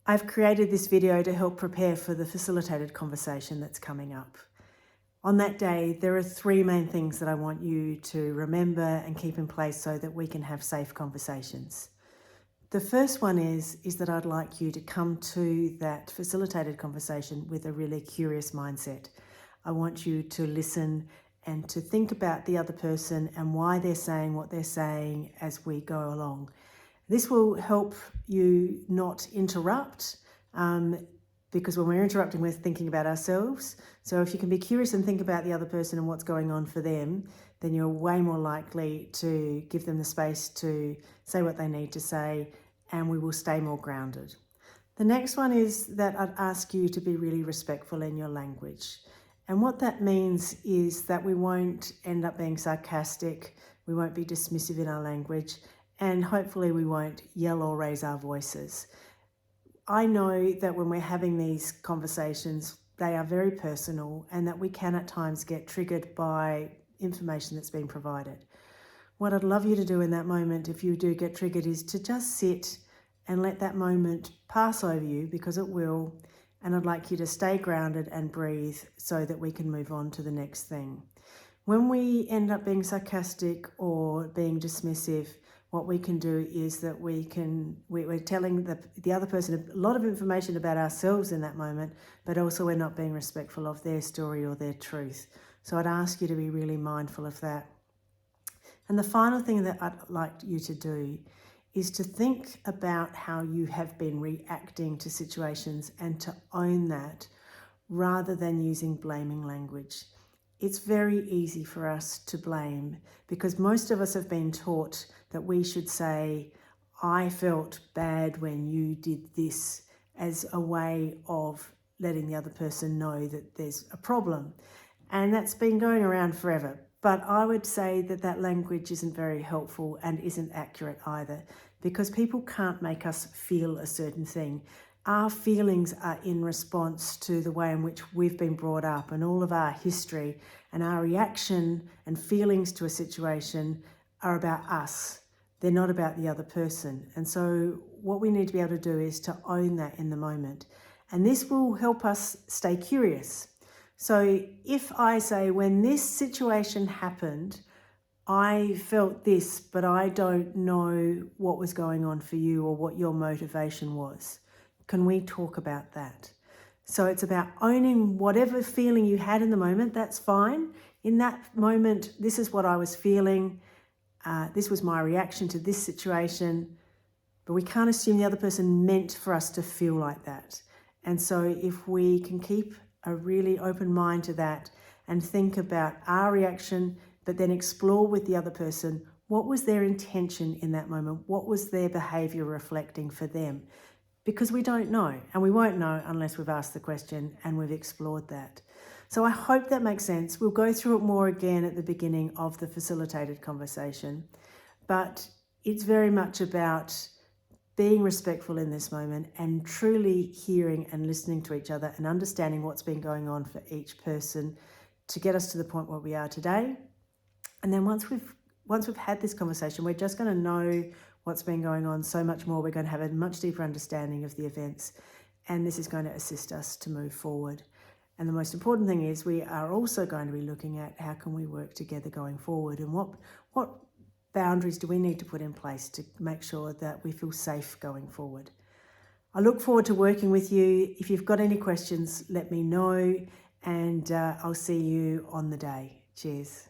I've created this video to help prepare for the facilitated conversation that's coming up. On that day, there are three main things that I want you to remember and keep in place so that we can have safe conversations. The first one is that I'd like you to come to that facilitated conversation with a really curious mindset. I want you to listen and to think about the other person and why they're saying what they're saying as we go along. This will help you not interrupt, because when we're interrupting, we're thinking about ourselves. So if you can be curious and think about the other person and what's going on for them, then you're way more likely to give them the space to say what they need to say, and we will stay more grounded. The next one is that I'd ask you to be really respectful in your language. And what that means is that we won't end up being sarcastic, we won't be dismissive in our language, and hopefully we won't yell or raise our voices. I know that when we're having these conversations, they are very personal and that we can at times get triggered by information that's been provided. What I'd love you to do in that moment, if you do get triggered, is to just sit and let that moment pass over you, because it will, and I'd like you to stay grounded and breathe so that we can move on to the next thing. When we end up being sarcastic or being dismissive, what we can do is that we're telling the other person a lot of information about ourselves in that moment, but also we're not being respectful of their story or their truth. So I'd ask you to be really mindful of that. And the final thing that I'd like you to do is to think about how you have been reacting to situations and to own that rather than using blaming language. It's very easy for us to blame because most of us have been taught that we should say, I felt bad when you did this, as a way of letting the other person know that there's a problem. And that's been going around forever. But I would say that that language isn't very helpful and isn't accurate either, because people can't make us feel a certain thing. Our feelings are in response to the way in which we've been brought up and all of our history, and our reaction and feelings to a situation are about us. They're not about the other person. And so what we need to be able to do is to own that in the moment. And this will help us stay curious. So if I say, when this situation happened, I felt this, but I don't know what was going on for you or what your motivation was. Can we talk about that? So it's about owning whatever feeling you had in the moment. That's fine. In that moment, this is what I was feeling. This was my reaction to this situation. But we can't assume the other person meant for us to feel like that. And so if we can keep a really open mind to that and think about our reaction, but then explore with the other person, what was their intention in that moment? What was their behavior reflecting for them? Because we don't know, and we won't know unless we've asked the question and we've explored that. So I hope that makes sense. We'll go through it more again at the beginning of the facilitated conversation, but it's very much about being respectful in this moment and truly hearing and listening to each other and understanding what's been going on for each person to get us to the point where we are today. And then once we've had this conversation, we're just going to know what's been going on so much more. We're going to have a much deeper understanding of the events, and this is going to assist us to move forward. And the most important thing is we are also going to be looking at how can we work together going forward, and what boundaries do we need to put in place to make sure that we feel safe going forward. I look forward to working with you. If you've got any questions, let me know, and I'll see you on the day. Cheers.